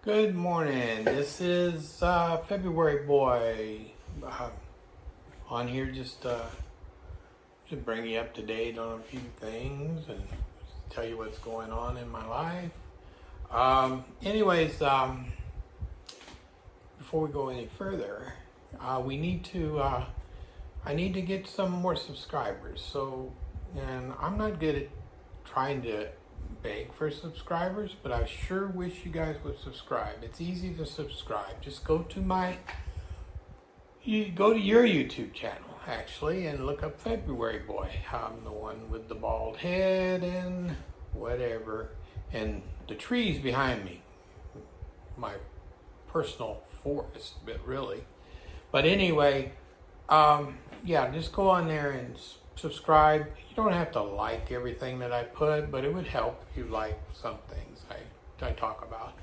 Good morning. This is February Boy on here just to bring you up to date on a few things and tell you what's going on in my life. Anyways, before we go any further, we need to I need to get some more subscribers. So, and I'm not good at trying to beg for subscribers, but I sure wish you guys would subscribe. It's easy to subscribe. Just go to your YouTube channel actually and look up February Boy. I'm the one with the bald head and whatever, and the trees behind me. My personal forest, but really. But anyway, yeah, just go on there and subscribe. You don't have to like everything that I put, but it would help if you like some things I talk about.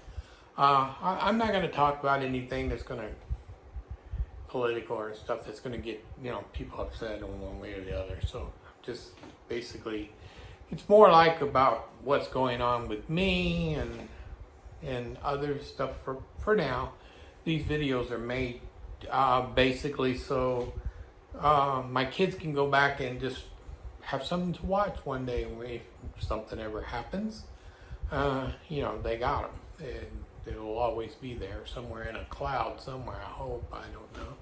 I'm not going to talk about anything that's going to political or stuff that's going to get people upset in one way or the other. So just basically, it's more like about what's going on with me and other stuff for now. These videos are made basically so my kids can go back and just have something to watch one day if something ever happens. They got them. And it'll always be there somewhere in a cloud somewhere, I hope. I don't know.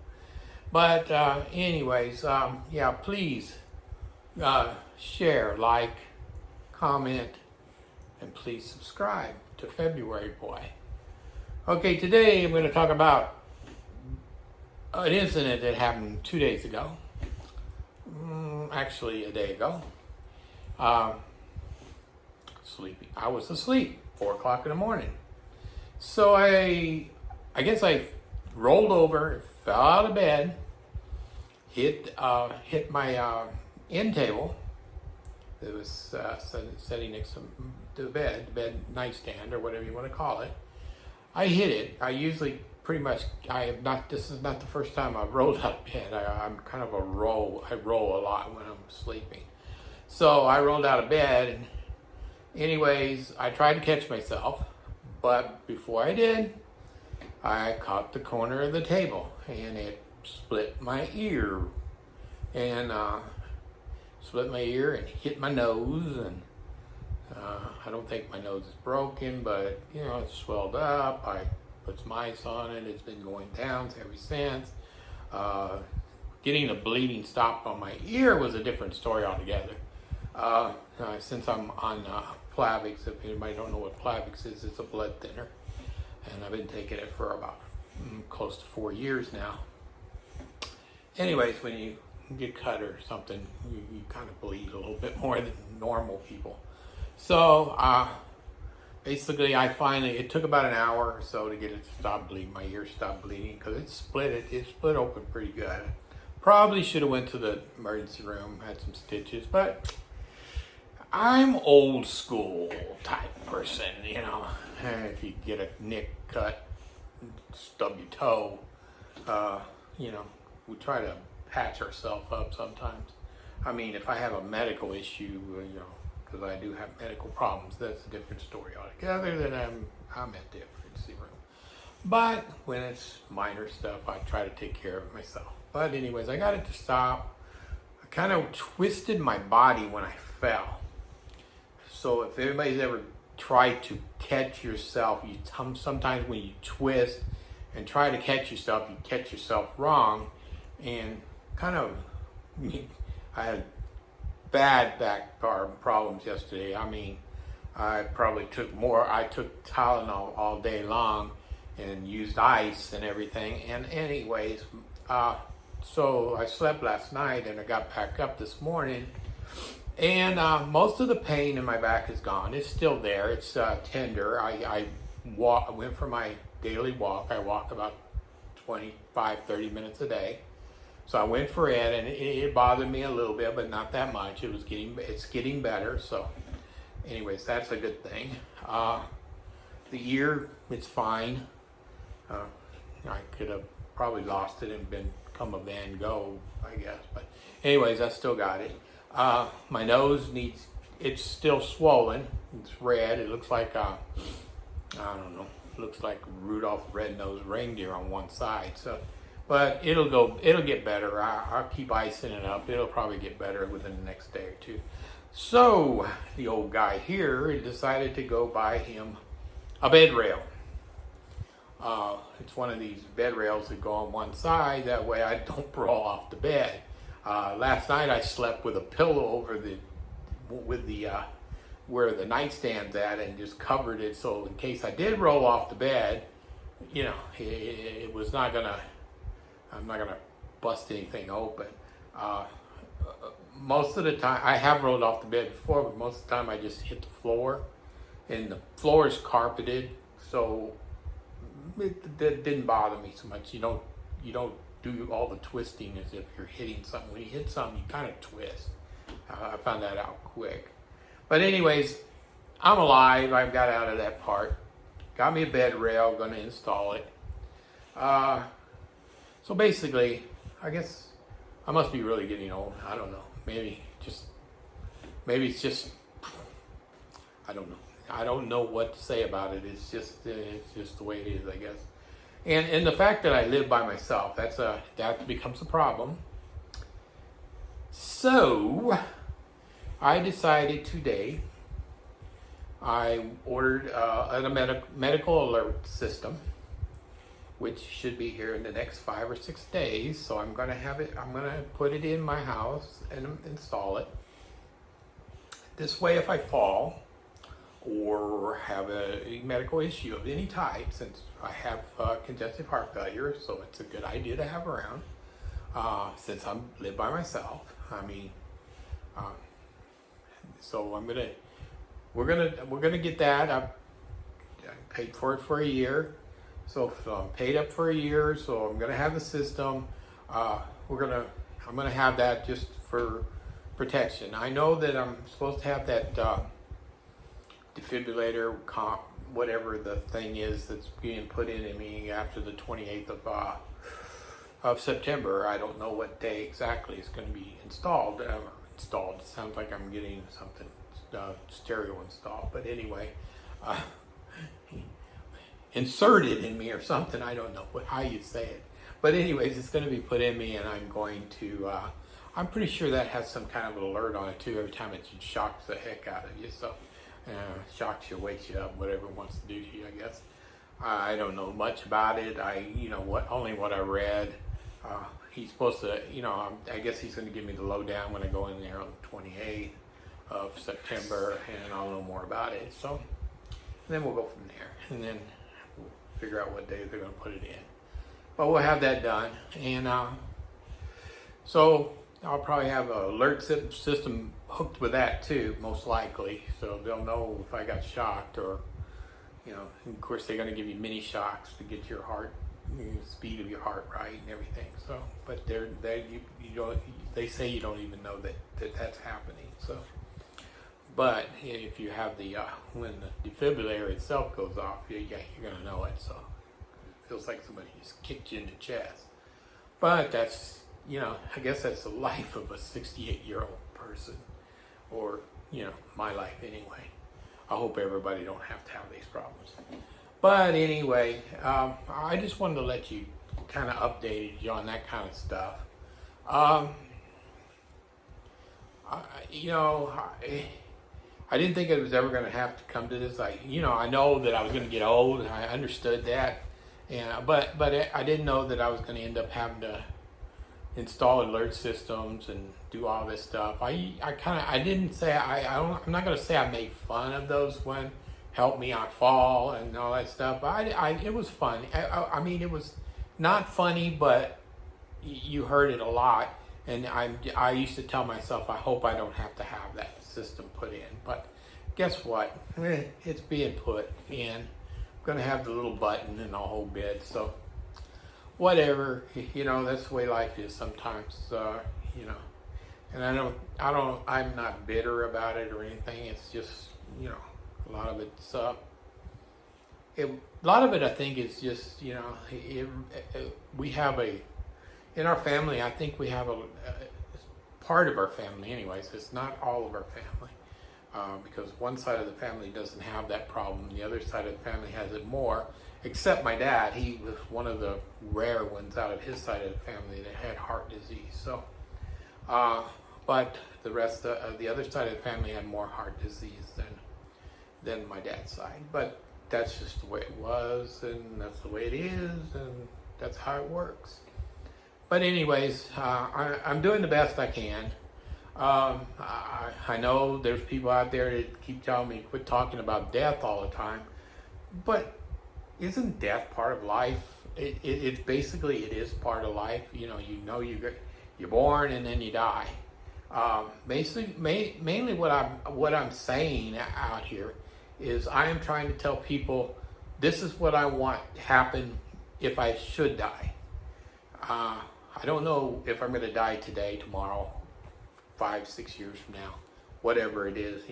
But anyways, yeah, please share, like, comment, and please subscribe to February Boy. Okay, today I'm going to talk about an incident that happened 2 days ago. Actually, a day ago. Sleepy. I was asleep, 4 o'clock in the morning. So I guess I rolled over, fell out of bed, hit my end table that was sitting next to the bed nightstand or whatever you want to call it. I hit it. I usually this is not the first time I've rolled out of bed. I'm kind of I roll a lot when I'm sleeping. So I rolled out of bed, and anyways, I tried to catch myself, but before I did, I caught the corner of the table, and it split my ear, and hit my nose, and I don't think my nose is broken, but it's swelled up. I put some ice on it. It's been going down ever since. Getting the bleeding stopped on my ear was a different story altogether. Since I'm on Plavix, if anybody don't know what Plavix is, it's a blood thinner, and I've been taking it for about close to 4 years now. Anyways, when you get cut or something, you kind of bleed a little bit more than normal people. So basically, it took about an hour or so to get it to stop bleeding. My ear stopped bleeding because it split open pretty good. Probably should have went to the emergency room, had some stitches, but I'm old school type person, if you get a nick, cut, stub your toe, we try to patch ourselves up sometimes. I mean, if I have a medical issue, because I do have medical problems, that's a different story altogether. Then I'm at the emergency room. But when it's minor stuff, I try to take care of it myself. But anyways, I got it to stop. I kind of twisted my body when I fell. So if anybody's ever tried to catch yourself, sometimes when you twist and try to catch yourself, you catch yourself wrong, and I had bad back problems yesterday. I mean, I took Tylenol all day long and used ice and everything. And anyways, so I slept last night and I got back up this morning, and most of the pain in my back is gone. It's still there. It's tender. I went for my daily walk. I walk about 25-30 minutes a day. So I went for it, and it bothered me a little bit, but not that much. It's getting better. So, anyways, that's a good thing. The ear, it's fine. I could have probably lost it and become a Van Gogh, I guess. But, anyways, I still got it. My nose it's still swollen. It's red. It looks like I don't know, looks like Rudolph Red-Nosed Reindeer on one side. So, but it'll get better. I'll keep icing it up. It'll probably get better within the next day or two. So the old guy here decided to go buy him a bed rail. It's one of these bed rails that go on one side. That way I don't roll off the bed. Last night I slept with a pillow over where the nightstand's at, and just covered it, so in case I did roll off the bed, you know, it was not gonna, I'm not gonna bust anything open. Most of the time, I have rolled off the bed before, but most of the time I just hit the floor, and the floor is carpeted, so it didn't bother me so much. You don't do all the twisting as if you're hitting something. When you hit something, you kind of twist. I found that out quick. But anyways, I'm alive. I've got out of that part. Got me a bed rail, gonna install it. So basically, I guess I must be really getting old. I don't know. Maybe it's just, I don't know. I don't know what to say about it. It's just the way it is, I guess. And the fact that I live by myself, that becomes a problem. So I decided today, I ordered a medical alert system, which should be here in the next 5 or 6 days. So I'm going to have it, I'm going to put it in my house and install it. This way, if I fall or have a medical issue of any type, since I have congestive heart failure, so it's a good idea to have around, since I live by myself. I mean, so we're gonna get that. I paid for it for a year, so I'm paid up for a year. So I'm gonna have the system. I'm gonna have that just for protection. I know that I'm supposed to have that defibrillator, whatever the thing is that's being put in me after the 28th of September. I don't know what day exactly it's going to be installed. It sounds like I'm getting something stereo installed, but anyway, inserted in me or something. I don't know how you say it, but anyways, it's going to be put in me, and I'm going to. I'm pretty sure that has some kind of an alert on it too. Every time it shocks the heck out of you, so shocks you, wakes you up, whatever it wants to do to you, I guess. I don't know much about it. Only what I read. He's supposed to, I guess he's going to give me the lowdown when I go in there on the 28th of September, and I'll know more about it. So, and then we'll go from there, and then we'll figure out what day they're going to put it in. But we'll have that done, and so I'll probably have an alert system hooked with that too, most likely. So they'll know if I got shocked, or, of course they're going to give you mini shocks to get your heart, speed of your heart right and everything. So, but they say you don't even know that's happening. So, but if you have when the defibrillator itself goes off, you're going to know it. So it feels like somebody just kicked you in the chest. But that's, I guess that's the life of a 68-year-old person, or, my life anyway. I hope everybody don't have to have these problems. But anyway, I just wanted to let you kind of update you on that kind of stuff. I didn't think it was ever going to have to come to this. I know that I was going to get old. I understood that, but I didn't know that I was going to end up having to install alert systems and do all this stuff. I'm not going to say I made fun of those when help me on fall and all that stuff. But it was fun. I mean, it was not funny, but you heard it a lot. And I used to tell myself, I hope I don't have to have that system put in. But guess what? It's being put in. I'm going to have the little button and the whole bit. So whatever, that's the way life is sometimes, and I'm not bitter about it or anything. It's just, a lot of it's, a lot of it I think is just, we have in our family, I think we have part of our family anyways, it's not all of our family, because one side of the family doesn't have that problem. The other side of the family has it more, except my dad. He was one of the rare ones out of his side of the family that had heart disease. So, but the rest of the other side of the family had more heart disease than my dad's side. But that's just the way it was, and that's the way it is, and that's how it works. But anyways, I'm doing the best I can. I know there's people out there that keep telling me quit talking about death all the time, but isn't death part of life? It's basically, it is part of life. You're born and then you die. Basically, mainly what I'm saying out here is I am trying to tell people this is what I want to happen if I should die. I don't know if I'm going to die today, tomorrow, 5-6 years from now, whatever it is.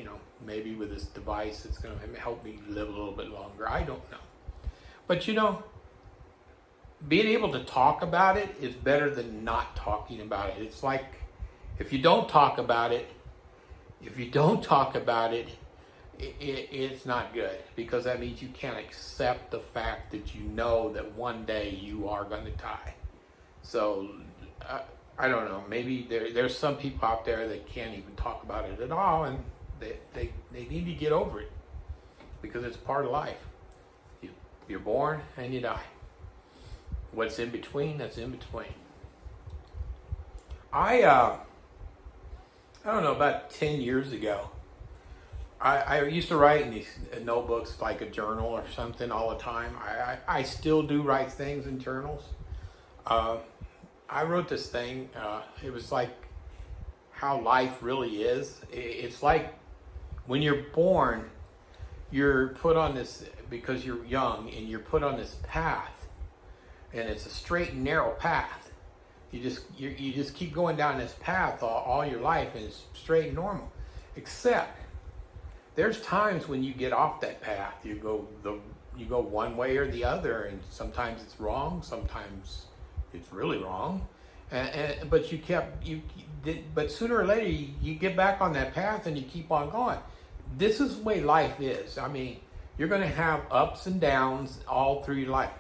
Maybe with this device it's going to help me live a little bit longer. I don't know. But being able to talk about it is better than not talking about it. It's like if you don't talk about it, it's not good, because that means you can't accept the fact that that one day you are going to die. So I don't know, maybe there's some people out there that can't even talk about it at all, and they need to get over it, because it's part of life. You're born and you die. What's in between, that's in between. I don't know, about 10 years ago, I used to write in these notebooks, like a journal or something, all the time. I still do write things in journals. I wrote this thing. It was like how life really is. It's like when you're born, you're put on this, because you're young, and you're put on this path, and it's a straight and narrow path. You just keep going down this path all your life, and it's straight and normal. Except there's times when you get off that path. You go one way or the other, and sometimes it's wrong, sometimes it's really wrong. But sooner or later you get back on that path and you keep on going. This is the way life is. I mean, you're going to have ups and downs all through your life.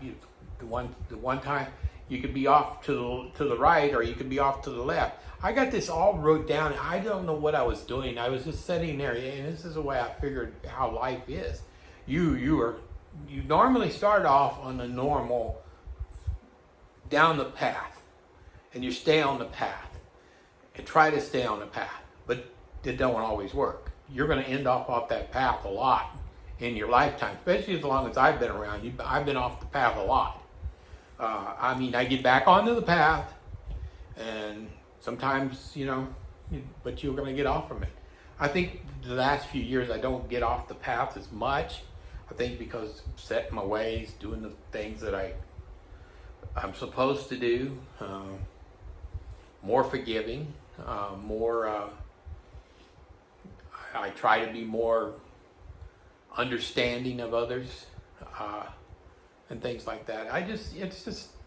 The one time you could be off to the right, or you could be off to the left. I got this all wrote down. I don't know what I was doing. I was just sitting there, and this is the way I figured how life is. You normally start off on the normal, down the path, and you stay on the path and try to stay on the path, but it don't always work. You're going to end off that path a lot in your lifetime, especially as long as I've been around. I've been off the path a lot. I get back onto the path, and sometimes, but you're going to get off from it. I think the last few years I don't get off the path as much. I think because I'm set in my ways, doing the things that I'm supposed to do, more forgiving, I try to be more understanding of others, and things like that.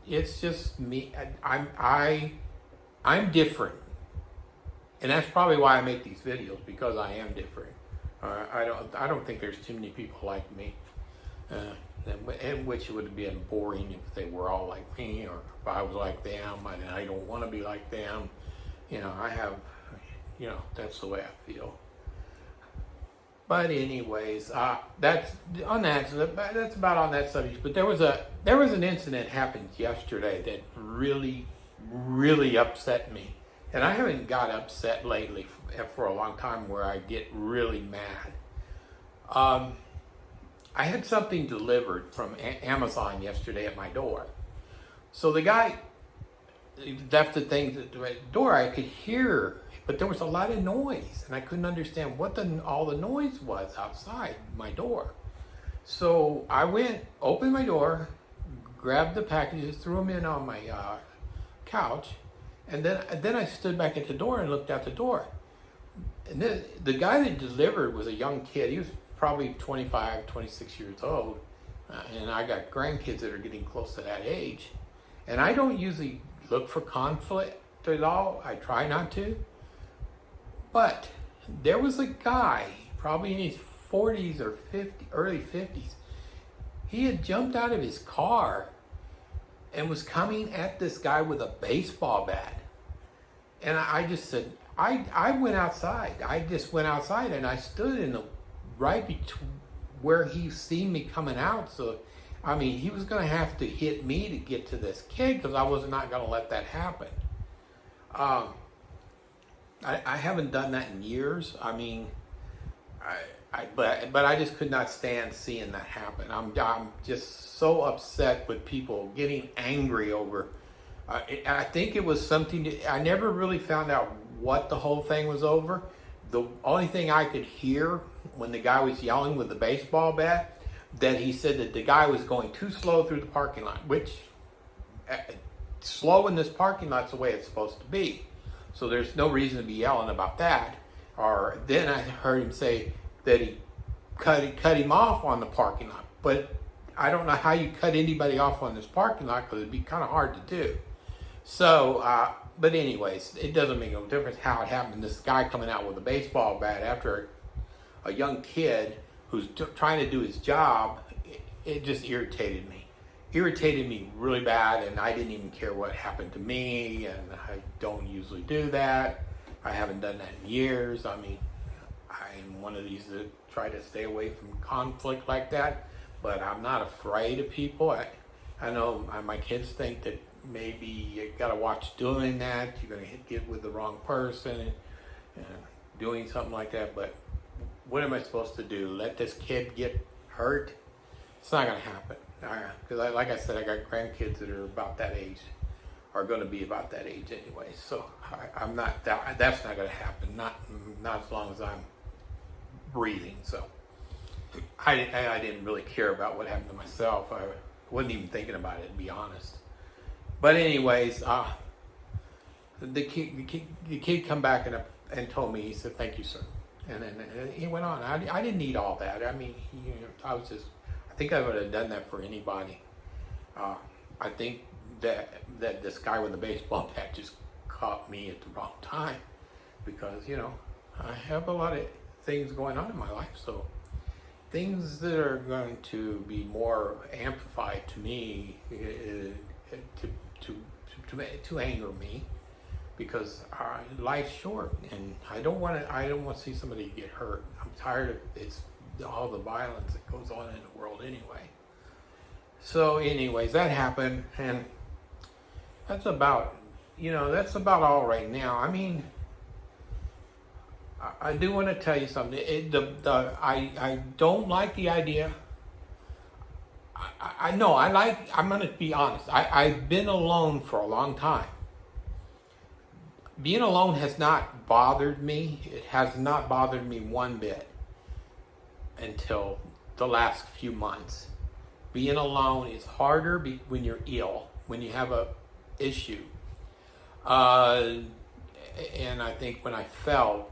It's just me. I'm different, and that's probably why I make these videos, because I am different. I don't think there's too many people like me, and which would have been boring if they were all like me, or if I was like them, and I don't want to be like them. That's the way I feel. But anyways, that's about on that subject. But there was an incident happened yesterday that really, really upset me, and I haven't got upset lately for a long time, where I get really mad. I had something delivered from Amazon yesterday at my door. So the guy left the thing at the door. I could hear, but there was a lot of noise, and I couldn't understand what all the noise was outside my door. So I went, opened my door, grabbed the packages, threw them in on my couch, and then I stood back at the door and looked out the door. And then the guy that delivered was a young kid. He was probably 25, 26 years old, and I got grandkids that are getting close to that age. And I don't usually look for conflict at all. I try not to. But there was a guy probably in his 40s or early 50s. He had jumped out of his car and was coming at this guy with a baseball bat. And I just said, I went outside. I just went outside and I stood in the right between where he seen me coming out. So, I mean, he was going to have to hit me to get to this kid because I was not going to let that happen. I haven't done that in years. I mean, but I just could not stand seeing that happen. I'm just so upset with people getting angry over. I think it was something I never really found out what the whole thing was over. The only thing I could hear when the guy was yelling with the baseball bat, that he said that the guy was going too slow through the parking lot, which slow in this parking lot's the way it's supposed to be. So there's no reason to be yelling about that. Or then I heard him say that he cut him off on the parking lot. But I don't know how you cut anybody off on this parking lot because it'd be kind of hard to do. So, but anyways, it doesn't make no difference how it happened. This guy coming out with a baseball bat after a young kid who's trying to do his job, it just irritated me. Irritated me really bad, and I didn't even care what happened to me, and I don't usually do that. I haven't done that in years. I mean, I'm one of these that try to stay away from conflict like that, but I'm not afraid of people. I know my kids think that maybe you gotta watch doing that. You're gonna get with the wrong person and doing something like that. But what am I supposed to do? Let this kid get hurt? It's not gonna happen. Because like I said, I got grandkids that are about that age, are going to be about that age anyway. So I'm not. That's not going to happen. Not as long as I'm breathing. So I didn't really care about what happened to myself. I wasn't even thinking about it, to be honest. But anyways, the kid come back and told me. He said, "Thank you, sir," and then he went on. I didn't need all that. I mean, I was just. I think I would have done that for anybody. I think that this guy with the baseball bat just caught me at the wrong time because, I have a lot of things going on in my life. So things that are going to be more amplified to me to anger me because life's short and I don't want to see somebody get hurt. I'm tired of all the violence that goes on in the world anyway. So anyways, that happened, and that's about all right now. I mean, I do want to tell you something. I don't like the idea. I'm going to be honest. I've been alone for a long time. Being alone has not bothered me. It has not bothered me one bit until the last few months. Being alone is harder when you're ill, when you have a issue. And I think when I fell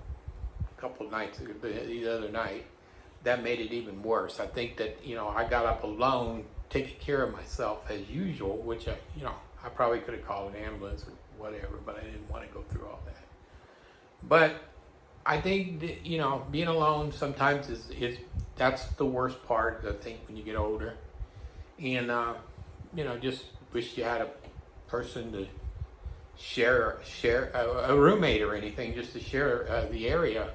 a couple of nights, the other night, that made it even worse. I think that, I got up alone, taking care of myself as usual, which I probably could have called an ambulance or whatever, but I didn't want to go through all that. But I think that, being alone sometimes is that's the worst part, I think, when you get older. And, just wish you had a person to share a roommate or anything, just to share the area.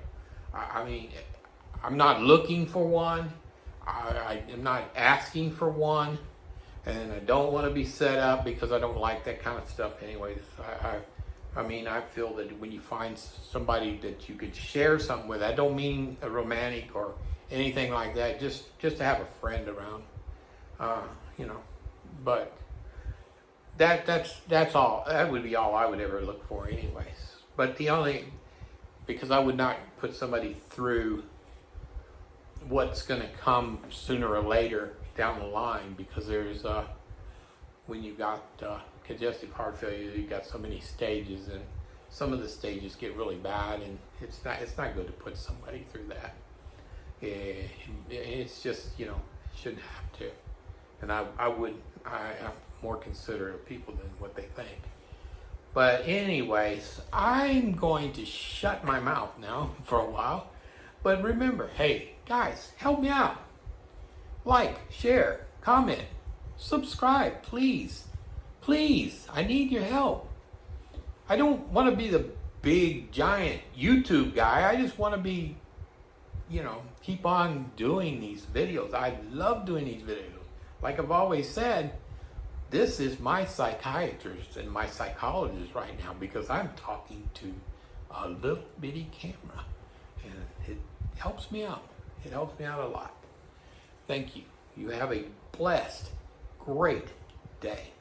I mean, I'm not looking for one. I am not asking for one. And I don't want to be set up because I don't like that kind of stuff anyways. I feel that when you find somebody that you could share something with, I don't mean a romantic or anything like that, just to have a friend around, but that's all. That would be all I would ever look for anyways. But because I would not put somebody through what's going to come sooner or later down the line, because there's when you got congestive heart failure, you got so many stages, and some of the stages get really bad, and it's not good to put somebody through that. It's just shouldn't have to, and I'm more considerate of people than what they think. But anyways, I'm going to shut my mouth now for a while. But remember, hey, guys, help me out. Like, share, comment, subscribe, please. Please, I need your help. I don't want to be the big, giant YouTube guy. I just want to be, keep on doing these videos. I love doing these videos. Like I've always said, this is my psychiatrist and my psychologist right now because I'm talking to a little bitty camera. And it helps me out. It helps me out a lot. Thank you. You have a blessed, great day.